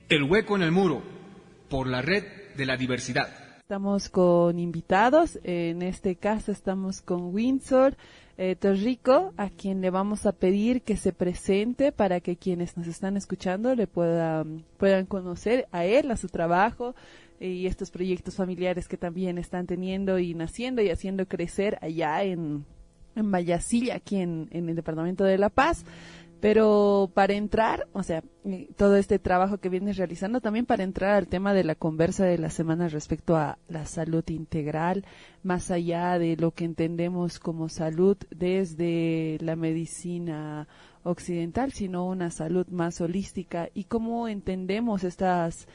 El hueco en el muro, por la red de la diversidad. Estamos con invitados, en este caso estamos con Windsor Torrico, a quien le vamos a pedir que se presente para que quienes nos están escuchando le puedan conocer a él, a su trabajo y estos proyectos familiares que también están teniendo y naciendo y haciendo crecer allá en Vallasilla, aquí en el departamento de La Paz. Pero para entrar, o sea, todo este trabajo que vienes realizando, también para entrar al tema de la conversa de la semana respecto a la salud integral, más allá de lo que entendemos como salud desde la medicina occidental, sino una salud más holística, y cómo entendemos estos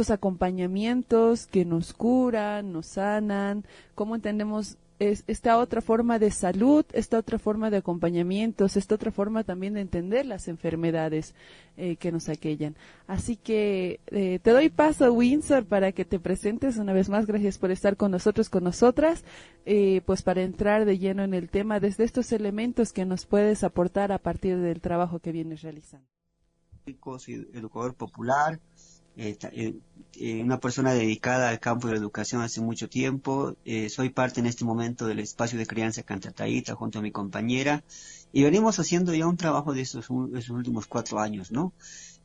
acompañamientos que nos curan, nos sanan, cómo entendemos esta otra forma de salud, esta otra forma de acompañamientos, esta otra forma también de entender las enfermedades que nos aquellan. Así que te doy paso, Windsor, para que te presentes una vez más. Gracias por estar con nosotros, con nosotras, pues para entrar de lleno en el tema desde estos elementos que nos puedes aportar a partir del trabajo que vienes realizando. Soy educador popular, una persona dedicada al campo de la educación hace mucho tiempo. Soy parte en este momento del espacio de crianza Cantataíta junto a mi compañera, y venimos haciendo ya un trabajo de esos últimos 4 años, ¿no?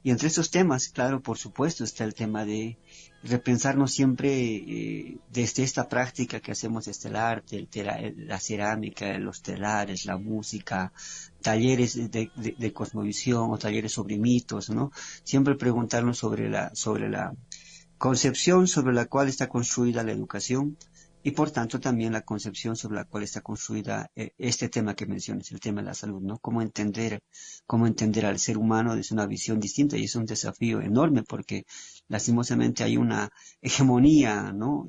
Y entre estos temas, claro, por supuesto, está el tema de repensarnos siempre desde esta práctica que hacemos desde el arte, la cerámica, los telares, la música, talleres de cosmovisión o talleres sobre mitos, ¿no? Siempre preguntarnos sobre la concepción sobre la cual está construida la educación, y por tanto también la concepción sobre la cual está construida este tema que mencionas, el tema de la salud, ¿no? Cómo entender al ser humano desde una visión distinta, y es un desafío enorme porque lastimosamente hay una hegemonía, ¿no?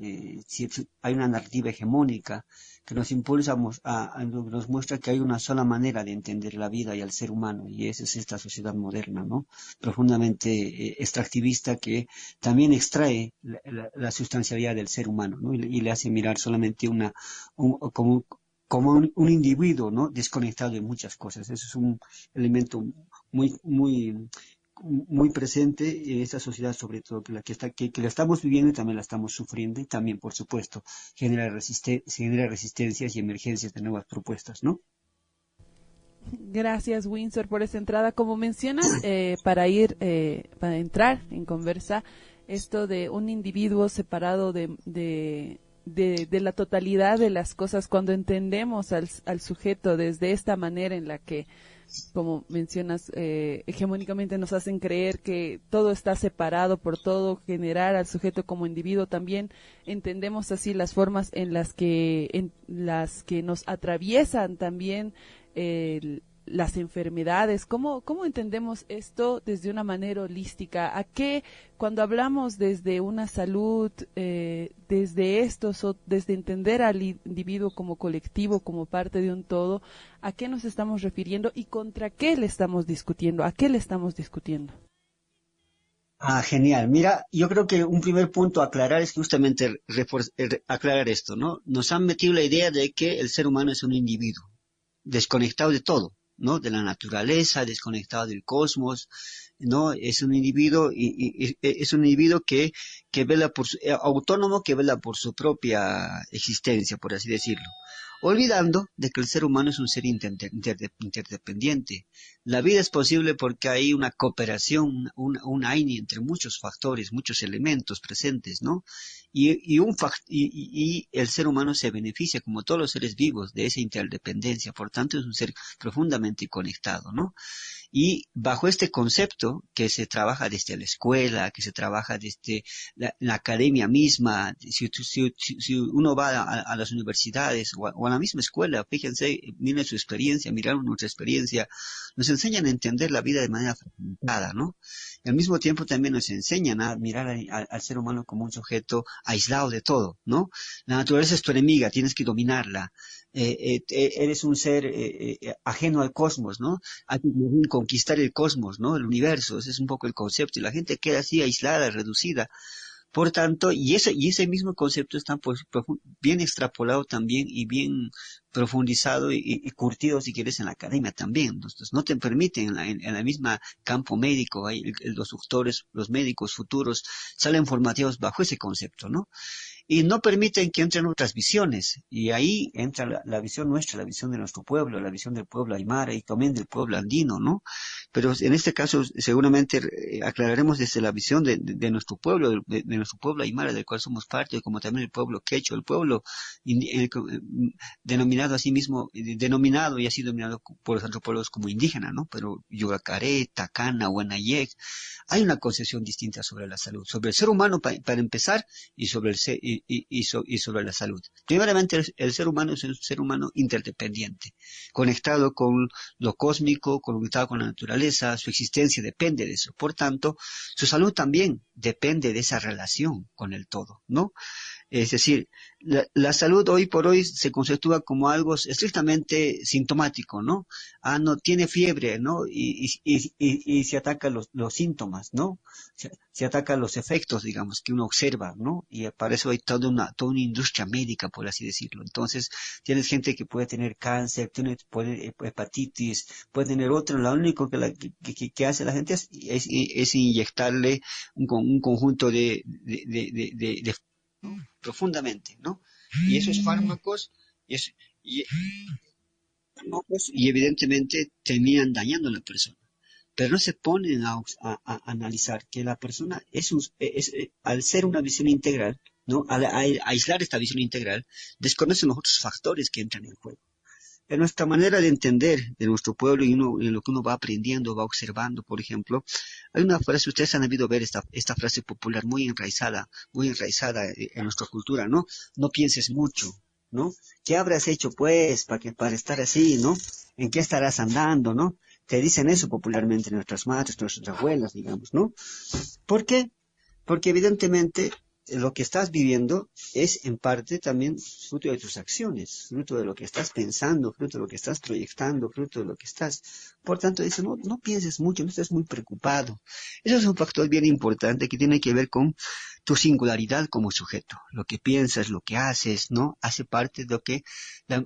Hay una narrativa hegemónica que nos impulsa nos muestra que hay una sola manera de entender la vida y al ser humano, y esa es esta sociedad moderna, ¿no? Profundamente extractivista, que también extrae la sustancialidad del ser humano, ¿no? Y le hace mirar solamente como un individuo, ¿no? Desconectado de muchas cosas. Eso es un elemento muy, muy, muy presente en esta sociedad, sobre todo que la estamos viviendo y también la estamos sufriendo, y también, por supuesto, genera resistencias y emergencias de nuevas propuestas, ¿no? Gracias, Windsor, por esa entrada. Como mencionas, para entrar en conversa, esto de un individuo separado de la totalidad de las cosas, cuando entendemos al sujeto desde esta manera en la que, como mencionas, hegemónicamente nos hacen creer que todo está separado por todo, generar al sujeto como individuo, también entendemos así las formas en las que nos atraviesan también las enfermedades. ¿Cómo entendemos esto desde una manera holística? ¿A qué, cuando hablamos desde una salud, desde entender al individuo como colectivo, como parte de un todo, a qué nos estamos refiriendo y contra qué le estamos discutiendo? ¿A qué le estamos discutiendo? Genial. Mira, yo creo que un primer punto a aclarar es justamente aclarar esto, ¿no? Nos han metido la idea de que el ser humano es un individuo desconectado de todo, ¿no? De la naturaleza, desconectado del cosmos, ¿no? Es un individuo y es un individuo que vela autónomo, que vela por su propia existencia, por así decirlo. Olvidando de que el ser humano es un ser interdependiente. La vida es posible porque hay una cooperación, un AINI entre muchos factores, muchos elementos presentes, ¿no? Y el ser humano se beneficia, como todos los seres vivos, de esa interdependencia. Por tanto, es un ser profundamente conectado, ¿no? Y bajo este concepto que se trabaja desde la escuela, que se trabaja desde la academia misma, si uno va a las universidades o a la misma escuela, fíjense, miren su experiencia, miraron nuestra experiencia, nos enseñan a entender la vida de manera fragmentada, ¿no? Y al mismo tiempo también nos enseñan a mirar al ser humano como un sujeto aislado de todo, ¿no? La naturaleza es tu enemiga, tienes que dominarla. Eres un ser ajeno al cosmos, ¿no? Hay que conquistar el cosmos, ¿no? El universo, ese es un poco el concepto, y la gente queda así aislada, reducida, Por tanto, y ese mismo concepto está pues, bien extrapolado también y bien profundizado y curtido, si quieres, en la academia también. Entonces, no te permiten en la misma campo médico, los doctores, los médicos futuros salen formateados bajo ese concepto, ¿no? Y no permiten que entren otras visiones. Y ahí entra la visión nuestra, la visión de nuestro pueblo, la visión del pueblo aymara y también del pueblo andino, ¿no? Pero en este caso seguramente aclararemos desde la visión de nuestro pueblo, de nuestro pueblo aymara, del cual somos parte, como también el pueblo quechua, el pueblo denominado así mismo, denominado y así denominado por los otros pueblos como indígena, ¿no? Pero Yugacaré, Tacana, Huanayec, hay una concepción distinta sobre la salud, sobre el ser humano para empezar y sobre el ser, y sobre la salud. Primeramente, el ser humano es un ser humano interdependiente, conectado con lo cósmico, conectado con la naturaleza, su existencia depende de eso. Por tanto, su salud también depende de esa relación con el todo, ¿no? Es decir, la salud hoy por hoy se conceptúa como algo estrictamente sintomático, ¿no? Ah, no, tiene fiebre, ¿no? Y se ataca los síntomas, ¿no? Se ataca los efectos, digamos, que uno observa, ¿no? Y para eso hay toda una industria médica, por así decirlo. Entonces, tienes gente que puede tener cáncer, puede hepatitis, puede tener otro. Lo único que hace la gente es inyectarle un conjunto de ¿no? Profundamente, ¿no? Y esos fármacos, y, es- y- fármacos, y evidentemente terminan dañando a la persona. Pero no se ponen a analizar que la persona al ser una visión integral, ¿no? Al aislar esta visión integral, desconocen los otros factores que entran en juego. En nuestra manera de entender de nuestro pueblo y en lo que uno va aprendiendo, va observando, por ejemplo, hay una frase, ustedes han debido ver esta frase popular muy enraizada en nuestra cultura, ¿no? No pienses mucho, ¿no? ¿Qué habrás hecho, pues, para estar así, ¿no? ¿En qué estarás andando, ¿no? Te dicen eso popularmente nuestras madres, nuestras abuelas, digamos, ¿no? ¿Por qué? Porque evidentemente lo que estás viviendo es en parte también fruto de tus acciones, fruto de lo que estás pensando, fruto de lo que estás proyectando, fruto de lo que estás. Por tanto, dice, no pienses mucho, no estés muy preocupado. Eso es un factor bien importante que tiene que ver con tu singularidad como sujeto. Lo que piensas, lo que haces, ¿no? Hace parte de lo que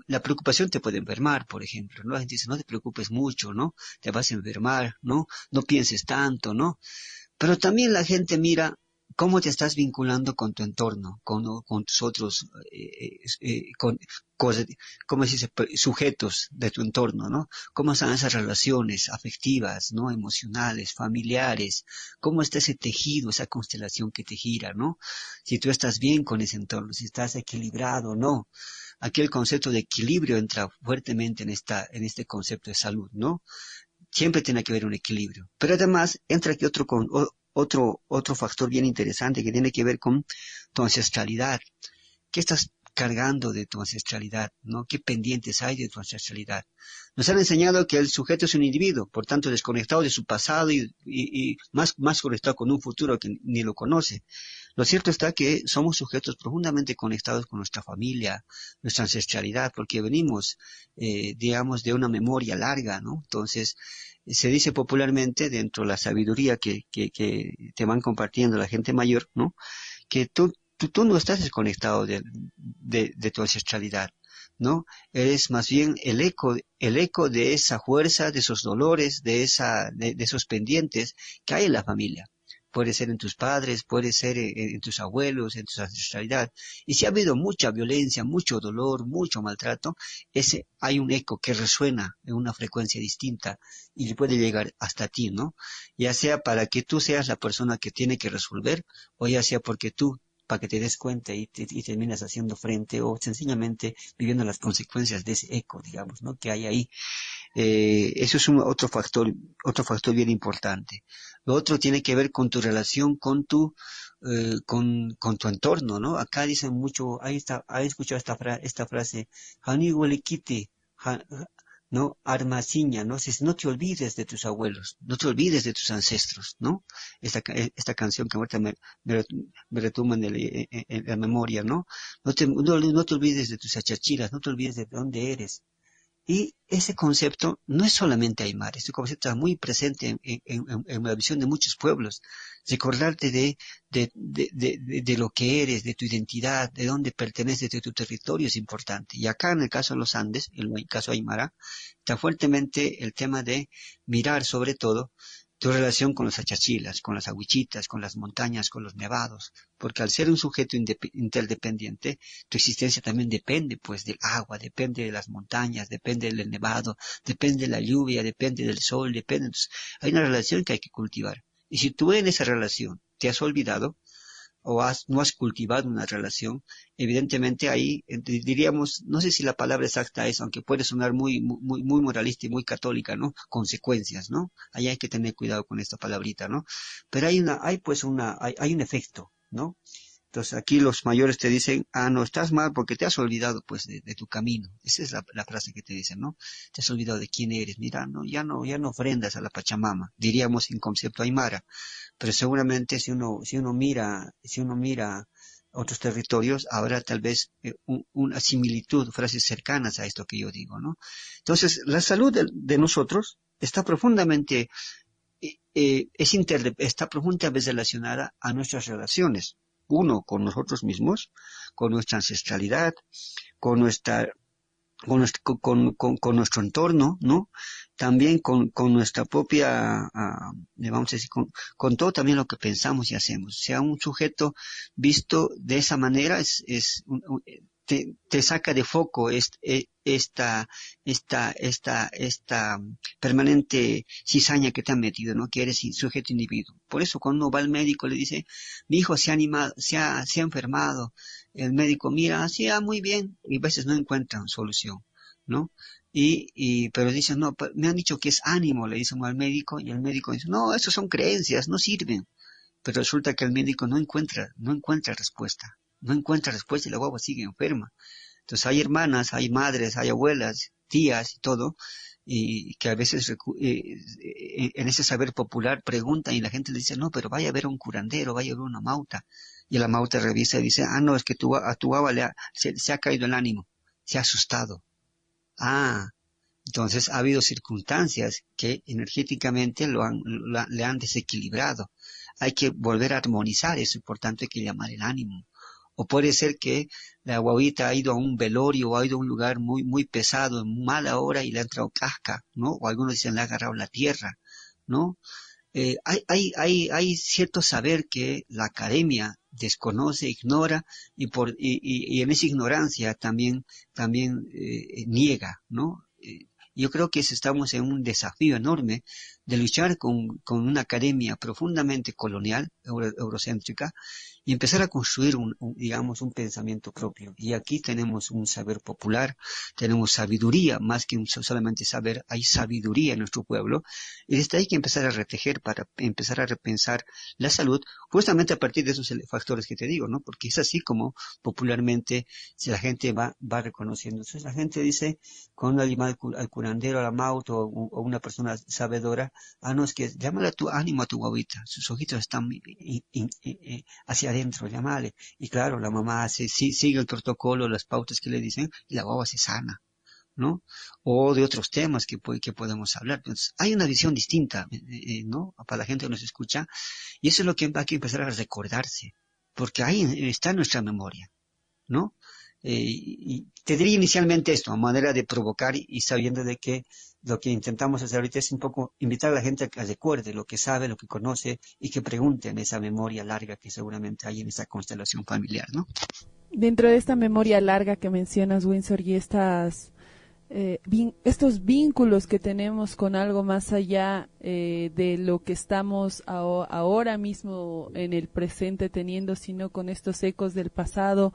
la preocupación te puede enfermar, por ejemplo, ¿no? La gente dice, no te preocupes mucho, ¿no? Te vas a enfermar, ¿no? No pienses tanto, ¿no? Pero también la gente mira cómo te estás vinculando con tu entorno, con tus otros, con cosas, ¿cómo se dice? Sujetos de tu entorno, ¿no? ¿Cómo están esas relaciones afectivas, ¿no? Emocionales, familiares? ¿Cómo está ese tejido, esa constelación que te gira, ¿no? Si tú estás bien con ese entorno, si estás equilibrado, ¿no? Aquí el concepto de equilibrio entra fuertemente en este concepto de salud, ¿no? Siempre tiene que haber un equilibrio. Pero además entra aquí otro factor bien interesante que tiene que ver con tu ancestralidad. ¿Qué estás cargando de tu ancestralidad? ¿No? ¿Qué pendientes hay de tu ancestralidad? Nos han enseñado que el sujeto es un individuo, por tanto desconectado de su pasado y más conectado con un futuro que ni lo conoce. Lo cierto está que somos sujetos profundamente conectados con nuestra familia, nuestra ancestralidad, porque venimos, digamos, de una memoria larga, ¿no? Entonces, se dice popularmente, dentro de la sabiduría que te van compartiendo la gente mayor, ¿no? Que tú no estás desconectado de tu ancestralidad, ¿no? Eres más bien el eco de esa fuerza, de esos dolores, de esos pendientes que hay en la familia. Puede ser en tus padres, puede ser en tus abuelos, en tu ancestralidad. Y si ha habido mucha violencia, mucho dolor, mucho maltrato, hay un eco que resuena en una frecuencia distinta y puede llegar hasta ti, ¿no? Ya sea para que tú seas la persona que tiene que resolver, o ya sea porque tú para que te des cuenta y terminas haciendo frente o sencillamente viviendo las consecuencias de ese eco, digamos, ¿no? Que hay ahí. Eso es otro factor bien importante. Lo otro tiene que ver con tu relación con tu entorno, ¿no? Acá dicen mucho, ahí escuchado esta frase, "Hani huele kiti", ¿no? Armasiña, ¿no? No te olvides de tus abuelos, no te olvides de tus ancestros, ¿no? Esta canción que ahorita me, me retumba en la memoria, ¿no? No te olvides de tus achachiras, no te olvides de dónde eres. Y ese concepto no es solamente Aymara, ese concepto está muy presente en la visión de muchos pueblos. Recordarte de lo que eres, de tu identidad, de dónde perteneces, de tu territorio es importante. Y acá en el caso de los Andes, en el caso Aymara, está fuertemente el tema de mirar sobre todo tu relación con los achachilas, con las aguichitas, con las montañas, con los nevados, porque al ser un sujeto interdependiente, tu existencia también depende pues del agua, depende de las montañas, depende del nevado, depende de la lluvia, depende del sol, depende. Entonces, hay una relación que hay que cultivar. Y si tú en esa relación te has olvidado, no has cultivado una relación, evidentemente ahí diríamos, no sé si la palabra exacta es, aunque puede sonar muy moralista y muy católica, ¿no? Consecuencias, ¿no? Ahí hay que tener cuidado con esta palabrita, ¿no? Pero hay un efecto, ¿no? Entonces aquí los mayores te dicen, no, estás mal porque te has olvidado pues de tu camino. Esa es la frase que te dicen, ¿no? Te has olvidado de quién eres. Mira, no, ya no ofrendas a la Pachamama, diríamos en concepto aymara. Pero seguramente si uno mira otros territorios, habrá tal vez una similitud, frases cercanas a esto que yo digo, ¿no? Entonces, la salud de nosotros está profundamente, está profundamente relacionada a nuestras relaciones. Uno, con nosotros mismos, con nuestra ancestralidad, con nuestra con nuestro entorno, ¿no? También con nuestra propia, vamos a decir, con todo también lo que pensamos y hacemos. O sea, un sujeto visto de esa manera te saca de foco esta permanente cizaña que te han metido, ¿no? Que eres sujeto individuo. Por eso cuando uno va al médico le dice, mi hijo se ha animado, se ha enfermado. El médico mira, sí, muy bien, y a veces no encuentran solución, ¿no? Pero dicen, no, me han dicho que es ánimo, le dicen al médico, y el médico dice, no, eso son creencias, no sirven. Pero resulta que el médico no encuentra respuesta, y la guagua sigue enferma. Entonces hay hermanas, hay madres, hay abuelas, tías y todo, y que a veces en ese saber popular preguntan y la gente le dice, no, pero vaya a ver a un curandero, vaya a ver una mauta. Y la mauta revisa y dice, no, es que a tu guagua se ha caído el ánimo, se ha asustado. Entonces ha habido circunstancias que energéticamente le han desequilibrado. Hay que volver a armonizar eso, por tanto hay que llamar el ánimo. O puede ser que la guaguita ha ido a un velorio o ha ido a un lugar muy pesado, en mala hora, y le ha entrado casca, ¿no? O algunos dicen le ha agarrado la tierra, ¿no? Hay cierto saber que la academia desconoce, ignora, y en esa ignorancia también niega, ¿no? Yo creo que estamos en un desafío enorme de luchar con una academia profundamente colonial, eurocéntrica, y empezar a construir digamos, un pensamiento propio. Y aquí tenemos un saber popular, tenemos sabiduría, más que solamente saber, hay sabiduría en nuestro pueblo, y desde ahí hay que empezar a retejer para empezar a repensar la salud, justamente a partir de esos factores que te digo, ¿no? Porque es así como popularmente si la gente va reconociendo. Entonces la gente dice, cuando al curandero, a la mauta o una persona sabedora, no, es que llámale a tu ánimo a tu guaguita, sus ojitos están hacia adentro, llámale. Y claro, la mamá sigue el protocolo, las pautas que le dicen, y la guagua se sana, ¿no? O de otros temas que podemos hablar. Entonces, hay una visión distinta, ¿no? Para la gente que nos escucha, y eso es lo que hay que empezar a recordarse, porque ahí está nuestra memoria, ¿no? Y te diría inicialmente esto, a manera de provocar y sabiendo de que lo que intentamos hacer ahorita es un poco invitar a la gente a que recuerde lo que sabe, lo que conoce y que pregunte en esa memoria larga que seguramente hay en esa constelación familiar, ¿no? Dentro de esta memoria larga que mencionas, Windsor, y estos vínculos que tenemos con algo más allá de lo que estamos ahora mismo en el presente teniendo, sino con estos ecos del pasado,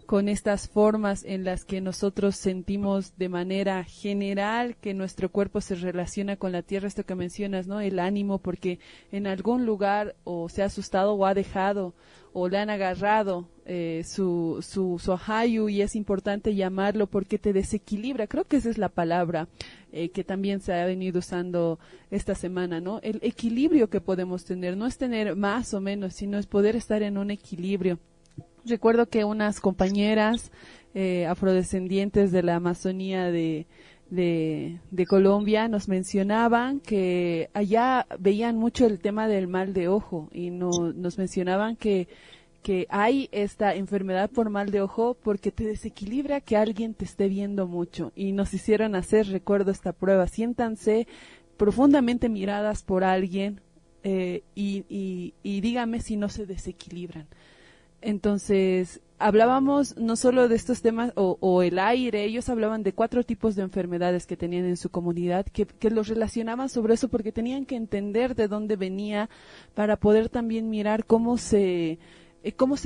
con estas formas en las que nosotros sentimos de manera general que nuestro cuerpo se relaciona con la tierra, esto que mencionas, ¿no? El ánimo, porque en algún lugar o se ha asustado o ha dejado o le han agarrado su ahayu, y es importante llamarlo porque te desequilibra. Creo que esa es la palabra que también se ha venido usando esta semana, ¿no? El equilibrio que podemos tener, no es tener más o menos, sino es poder estar en un equilibrio. Recuerdo que unas compañeras afrodescendientes de la Amazonía de de Colombia nos mencionaban que allá veían mucho el tema del mal de ojo y nos mencionaban que hay esta enfermedad por mal de ojo porque te desequilibra que alguien te esté viendo mucho y nos hicieron hacer, recuerdo esta prueba, siéntanse profundamente miradas por alguien y dígame si no se desequilibran. Entonces, hablábamos no solo de estos temas o el aire, ellos hablaban de 4 tipos de enfermedades que tenían en su comunidad, que los relacionaban sobre eso porque tenían que entender de dónde venía para poder también mirar cómo se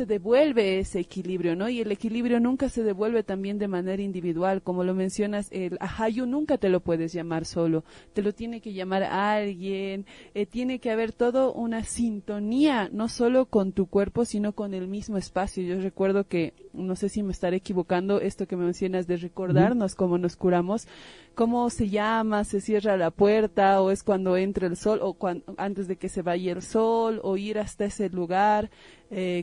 devuelve ese equilibrio, ¿no? Y el equilibrio nunca se devuelve también de manera individual, como lo mencionas, el ajayu nunca te lo puedes llamar solo, te lo tiene que llamar a alguien, tiene que haber todo una sintonía, no solo con tu cuerpo, sino con el mismo espacio. Yo recuerdo que, no sé si me estaré equivocando, esto que me mencionas de recordarnos cómo nos curamos, cómo se llama, se cierra la puerta, o es cuando entra el sol, o antes de que se vaya el sol, o ir hasta ese lugar,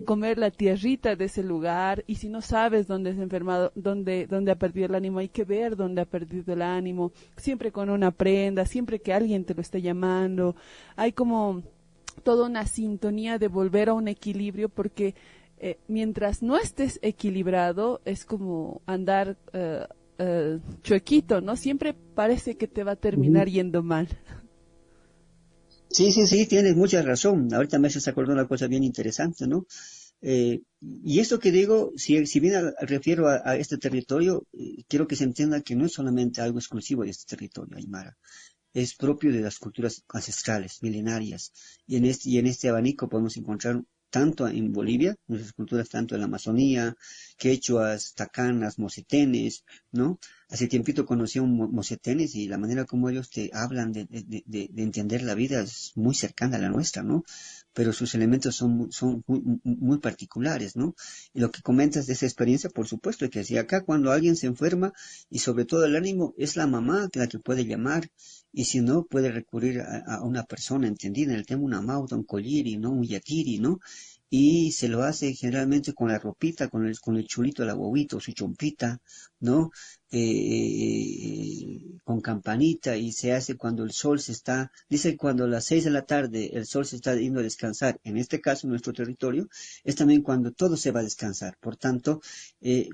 comer la tierrita de ese lugar, y si no sabes dónde es enfermado, dónde ha perdido el ánimo, hay que ver dónde ha perdido el ánimo, siempre con una prenda, siempre que alguien te lo esté llamando, hay como toda una sintonía de volver a un equilibrio, porque mientras no estés equilibrado, es como andar chuequito, ¿no? Siempre parece que te va a terminar yendo mal. Sí, sí, sí, tienes mucha razón. Ahorita me haces acordar una cosa bien interesante, ¿no? Y esto que digo, si bien refiero a este territorio, quiero que se entienda que no es solamente algo exclusivo de este territorio, Aymara. Es propio de las culturas ancestrales, milenarias. Y en este abanico podemos encontrar tanto en Bolivia, nuestras culturas tanto en la Amazonía, quechuas, tacanas, mocetenes, ¿no? Hace tiempito conocí a un mocetenes y la manera como ellos te hablan de entender la vida es muy cercana a la nuestra, ¿no? Pero sus elementos son muy particulares, ¿no? Y lo que comentas de esa experiencia, por supuesto, que si acá cuando alguien se enferma y sobre todo el ánimo, es la mamá la que puede llamar y si no, puede recurrir a una persona entendida en el tema, una mauta, un colliri, ¿no? Un yatiri, ¿no? Y se lo hace generalmente con la ropita, con el chulito de la guaguita o su chompita, ¿no? Con campanita y se hace cuando el sol dice que cuando a las 6 de la tarde el sol se está yendo a descansar, en este caso en nuestro territorio, es también cuando todo se va a descansar. Por tanto,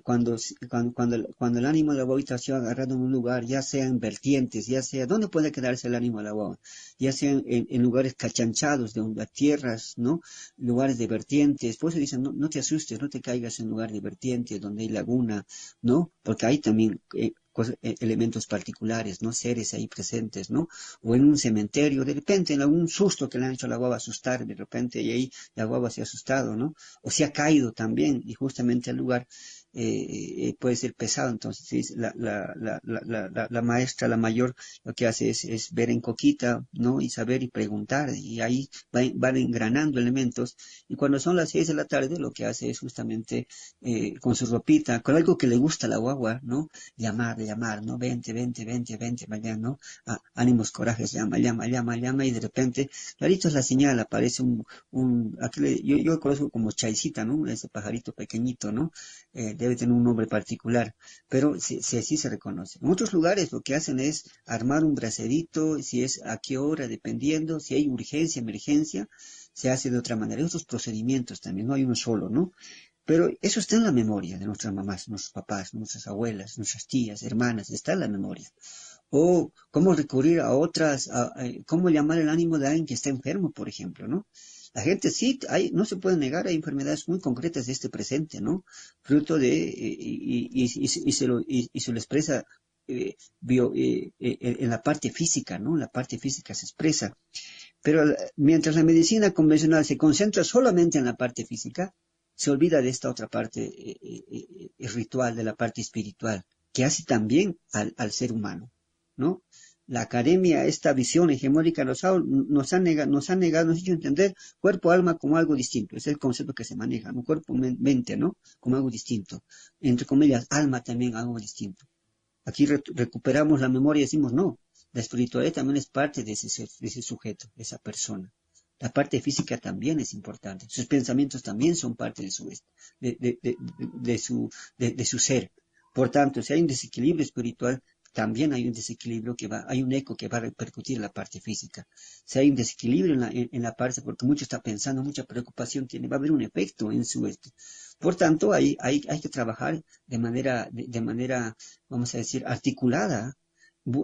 cuando el ánimo de la guaguita se va agarrado en un lugar, ya sea en vertientes, ya sea, ¿dónde puede quedarse el ánimo de la guagua? Ya sea en lugares cachanchados, de tierras, ¿no? Lugares de vertientes, por eso dicen, no te asustes, no te caigas en lugar de vertientes, donde hay laguna, ¿no? Porque hay también elementos particulares, ¿no? Seres ahí presentes, ¿no? O en un cementerio, de repente, en algún susto que le han hecho a la guagua asustar, de repente, y ahí la guagua se ha asustado, ¿no? O se ha caído también, y justamente el lugar puede ser pesado. Entonces sí, la maestra, la mayor, lo que hace es ver en coquita, ¿no? Y saber y preguntar, y ahí van engranando elementos, y cuando son las 6 de la tarde, lo que hace es justamente con su ropita, con algo que le gusta a la guagua, ¿no? Llamar, ¿no? Vente, vente, vente, vente, mañana, ¿no? Ánimos, corajes, llama, y de repente, clarito es la señal, aparece aquí yo conozco como chaisita, ¿no? Ese pajarito pequeñito, ¿no? Debe tener un nombre particular, pero así se reconoce. En otros lugares lo que hacen es armar un bracerito, si es a qué hora, dependiendo, si hay urgencia, emergencia, se hace de otra manera. Hay otros procedimientos también, no hay uno solo, ¿no? Pero eso está en la memoria de nuestras mamás, nuestros papás, nuestras abuelas, nuestras tías, hermanas, está en la memoria. O cómo recurrir a otras, cómo llamar el ánimo de alguien que está enfermo, por ejemplo, ¿no? La gente sí, no se puede negar, hay enfermedades muy concretas de este presente, ¿no? Fruto de, se lo expresa en la parte física, ¿no? La parte física se expresa. Pero mientras la medicina convencional se concentra solamente en la parte física, se olvida de esta otra parte ritual, de la parte espiritual, que hace también al ser humano, ¿no? La academia, esta visión hegemónica nos ha negado, nos ha hecho entender cuerpo, alma como algo distinto. Es el concepto que se maneja, ¿no? Cuerpo, mente, ¿no? Como algo distinto. Entre comillas, alma también algo distinto. Aquí recuperamos la memoria y decimos, no, la espiritualidad también es parte de ese sujeto, de esa persona. La parte física también es importante. Sus pensamientos también son parte de su ser. Por tanto, si hay un desequilibrio espiritual, también hay un desequilibrio hay un eco que va a repercutir en la parte física. Si hay un desequilibrio en la parte, porque mucho está pensando, mucha preocupación tiene, va a haber un efecto en su Por tanto, hay que trabajar de manera, vamos a decir, articulada,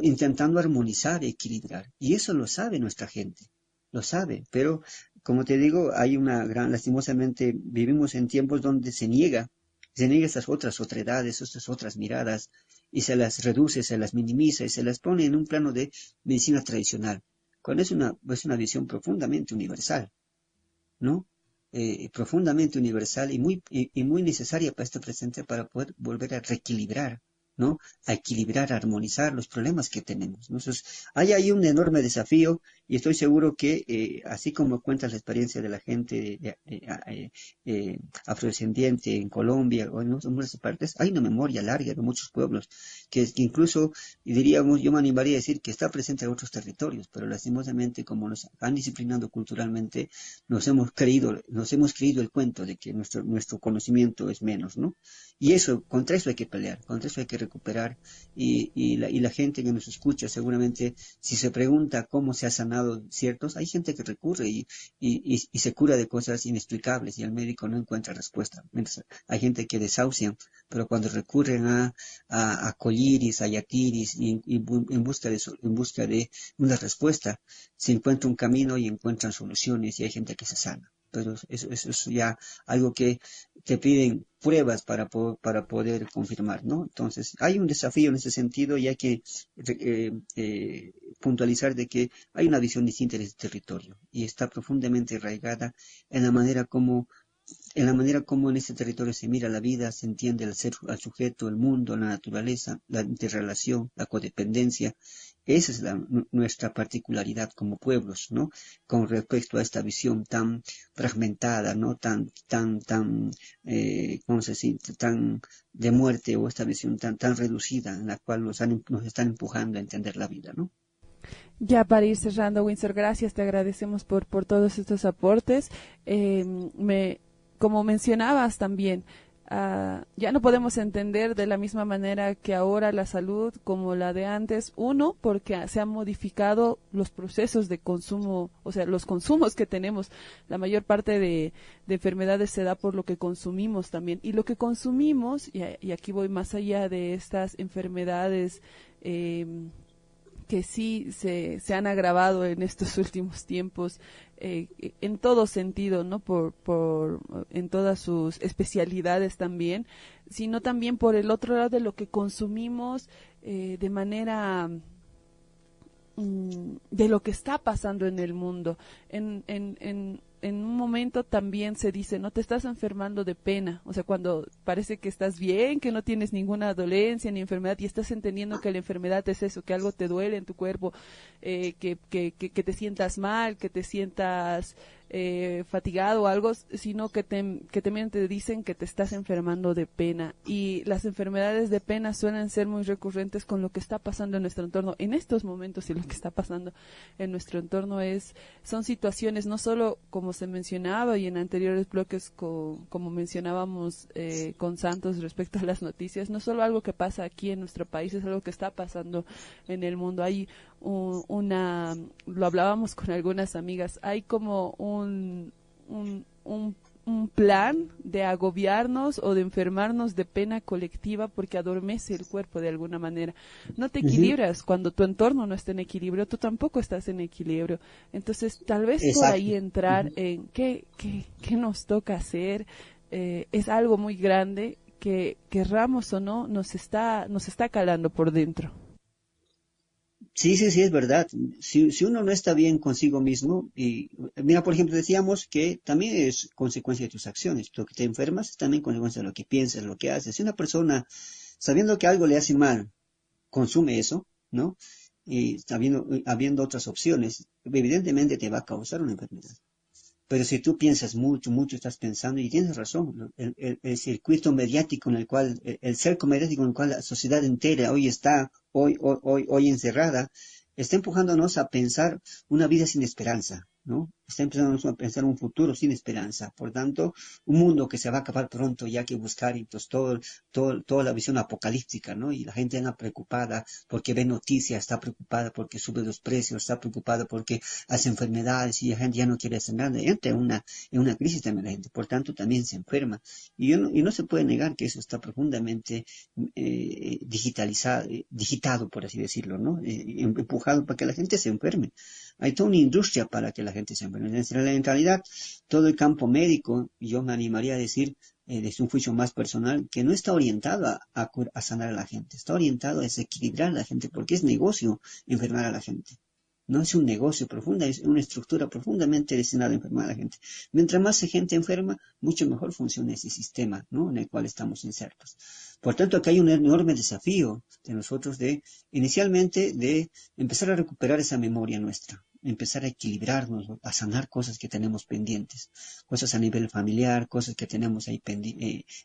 intentando armonizar, equilibrar. Y eso lo sabe nuestra gente, lo sabe, pero como te digo, lastimosamente, vivimos en tiempos donde se niega estas otras otredades, estas otras miradas, y se las reduce, se las minimiza y se las pone en un plano de medicina tradicional, cuando es una visión profundamente universal, ¿no? Profundamente universal y muy necesaria para este presente para poder volver a reequilibrar, ¿no? A equilibrar, a armonizar los problemas que tenemos, ¿no? Entonces, hay ahí un enorme desafío y estoy seguro que, así como cuentas la experiencia de la gente afrodescendiente en Colombia o en otras partes, hay una memoria larga de muchos pueblos que incluso, diríamos, yo me animaría a decir que está presente en otros territorios, pero lastimosamente como nos han disciplinado culturalmente, nos hemos creído el cuento de que nuestro conocimiento es menos, ¿no? Y contra eso hay que pelear, contra eso hay que recuperar, y la gente que nos escucha seguramente, si se pregunta cómo se ha sanado ciertos, hay gente que recurre y se cura de cosas inexplicables y el médico no encuentra respuesta. Mientras hay gente que desahucian, pero cuando recurren a colliris, a yaquiris, en busca de una respuesta, se encuentra un camino y encuentran soluciones y hay gente que se sana. Pero eso es ya algo que te piden pruebas para poder confirmar, ¿no? Entonces, hay un desafío en ese sentido y hay que puntualizar de que hay una visión distinta de este territorio y está profundamente arraigada en la manera como en este territorio se mira la vida, se entiende al sujeto, el mundo, la naturaleza, la interrelación, la codependencia. Esa es nuestra particularidad como pueblos, ¿no? Con respecto a esta visión tan fragmentada, ¿no? ¿Cómo se dice? Tan de muerte, o esta visión tan reducida en la cual nos están empujando a entender la vida, ¿no? Ya para ir cerrando, Windsor, gracias, te agradecemos por todos estos aportes. Como mencionabas también, ya no podemos entender de la misma manera que ahora la salud como la de antes. Uno, porque se han modificado los procesos de consumo, o sea, los consumos que tenemos. La mayor parte de enfermedades se da por lo que consumimos también. Y lo que consumimos, y aquí voy más allá de estas enfermedades, que sí se han agravado en estos últimos tiempos, en todo sentido, ¿no? En todas sus especialidades también, sino también por el otro lado de lo que consumimos, de manera de lo que está pasando en el mundo. En un momento también se dice, no te estás enfermando de pena, o sea, cuando parece que estás bien, que no tienes ninguna dolencia ni enfermedad y estás entendiendo que la enfermedad es eso, que algo te duele en tu cuerpo, que te sientas mal, que te sientas fatigado o algo, sino que también te dicen que te estás enfermando de pena. Y las enfermedades de pena suelen ser muy recurrentes con lo que está pasando en nuestro entorno en estos momentos, y lo que está pasando en nuestro entorno son situaciones no solo como se mencionaba y en anteriores bloques como mencionábamos con Santos respecto a las noticias, no solo algo que pasa aquí en nuestro país, es algo que está pasando en el mundo. Hay lo hablábamos con algunas amigas, hay como un plan de agobiarnos o de enfermarnos de pena colectiva porque adormece el cuerpo de alguna manera. No te equilibras cuando tu entorno no está en equilibrio, tú tampoco estás en equilibrio. Entonces, tal vez por ahí entrar en qué nos toca hacer, es algo muy grande que querramos o no, nos está calando por dentro. Sí, es verdad. Si uno no está bien consigo mismo, y mira, por ejemplo, decíamos que también es consecuencia de tus acciones. Lo que te enfermas es también consecuencia de lo que piensas, lo que haces. Si una persona, sabiendo que algo le hace mal, consume eso, ¿no? Y habiendo otras opciones, evidentemente te va a causar una enfermedad. Pero si tú piensas mucho, estás pensando, y tienes razón, el circuito mediático en el cual, el cerco mediático en el cual la sociedad entera hoy encerrada, está empujándonos a pensar una vida sin esperanza, ¿no? Está empezando a pensar un futuro sin esperanza. Por tanto, un mundo que se va a acabar pronto y hay que buscar, entonces, toda la visión apocalíptica, ¿no? Y la gente anda preocupada porque ve noticias, está preocupada porque suben los precios, está preocupada porque hace enfermedades y la gente ya no quiere hacer nada. Entra en una crisis también la gente. Por tanto, también se enferma. Y no se puede negar que eso está profundamente digitado, por así decirlo, ¿no? Empujado para que la gente se enferme. Hay toda una industria para que la gente se enferme. En realidad, todo el campo médico, yo me animaría a decir, desde un juicio más personal, que no está orientado a sanar a la gente, está orientado a desequilibrar a la gente, porque es negocio enfermar a la gente. No es un negocio profundo, es una estructura profundamente destinada a enfermar a la gente. Mientras más gente enferma, mucho mejor funciona ese sistema, ¿no? En el cual estamos insertos. Por tanto, acá hay un enorme desafío de nosotros inicialmente, de empezar a recuperar esa memoria nuestra, empezar a equilibrarnos, a sanar cosas que tenemos pendientes, cosas a nivel familiar, cosas que tenemos ahí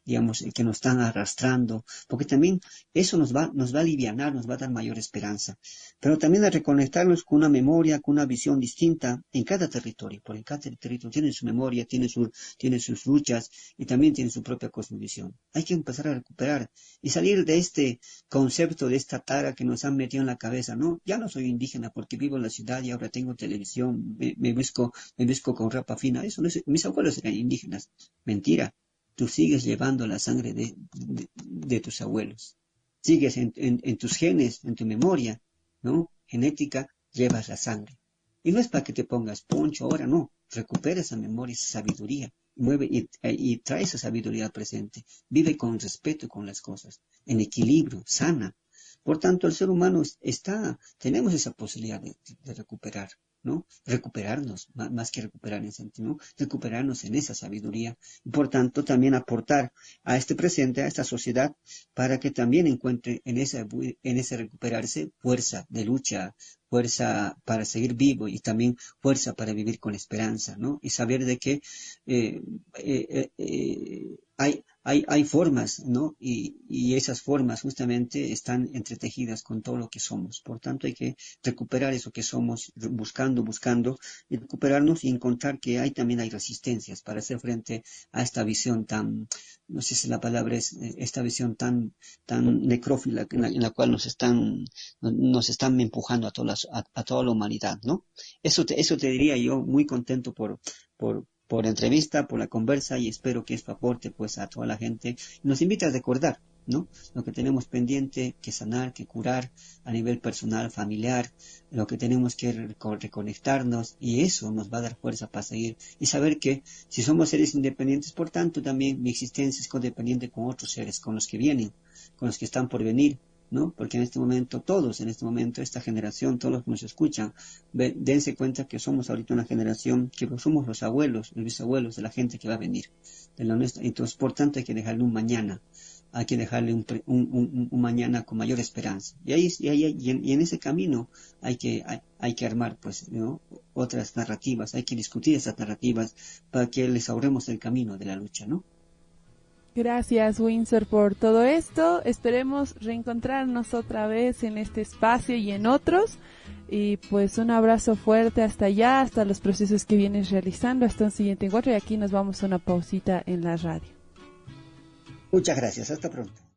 digamos, que nos están arrastrando, porque también eso nos va a alivianar, nos va a dar mayor esperanza. Pero también a reconectarnos con una memoria, con una visión distinta en cada territorio, porque cada territorio tiene su memoria, tiene sus luchas y también tiene su propia cosmovisión. Hay que empezar a recuperar y salir de este concepto, de esta tara que nos han metido en la cabeza, ¿no? Ya no soy indígena porque vivo en la ciudad y ahora tengo televisión, me busco con ropa fina. Eso no es, mis abuelos eran indígenas. Mentira. Tú sigues llevando la sangre de tus abuelos. Sigues en tus genes, en tu memoria, ¿no? Genética, llevas la sangre. Y no es para que te pongas poncho ahora, no. Recupera esa memoria, esa sabiduría. Mueve y trae esa sabiduría al presente. Vive con respeto con las cosas, en equilibrio, sana. Por tanto, el ser humano tenemos esa posibilidad de recuperar, ¿no? Recuperarnos, más que recuperar en sentido, ¿no? Recuperarnos en esa sabiduría y por tanto también aportar a este presente, a esta sociedad, para que también encuentre en ese recuperarse fuerza de lucha, fuerza para seguir vivo y también fuerza para vivir con esperanza, ¿no? Y saber de que hay formas, ¿no? Y esas formas justamente están entretejidas con todo lo que somos. Por tanto, hay que recuperar eso que somos, buscando, y recuperarnos y encontrar que también hay resistencias para hacer frente a esta visión tan, no sé si la palabra es, esta visión tan necrófila en la cual nos están empujando a toda la humanidad, ¿no? Eso te diría yo, muy contento por la entrevista, por la conversa, y espero que esto aporte pues a toda la gente. Nos invita a recordar, ¿no? Lo que tenemos pendiente, que sanar, que curar a nivel personal, familiar, lo que tenemos que reconectarnos, y eso nos va a dar fuerza para seguir y saber que si somos seres independientes, por tanto también mi existencia es codependiente con otros seres, con los que vienen, con los que están por venir, ¿no? Porque en este momento, esta generación, todos los que nos escuchan, dense cuenta que somos ahorita una generación que somos los abuelos, los bisabuelos de la gente que va a venir, de la nuestra. Entonces, por tanto, hay que dejarle un mañana, hay que dejarle un mañana con mayor esperanza. Y en ese camino hay que armar, pues, ¿no? Otras narrativas, hay que discutir esas narrativas para que les ahorremos el camino de la lucha, ¿no? Gracias, Windsor, por todo esto. Esperemos reencontrarnos otra vez en este espacio y en otros. Y pues un abrazo fuerte hasta allá, hasta los procesos que vienes realizando, hasta un siguiente encuentro. Y aquí nos vamos a una pausita en la radio. Muchas gracias, hasta pronto.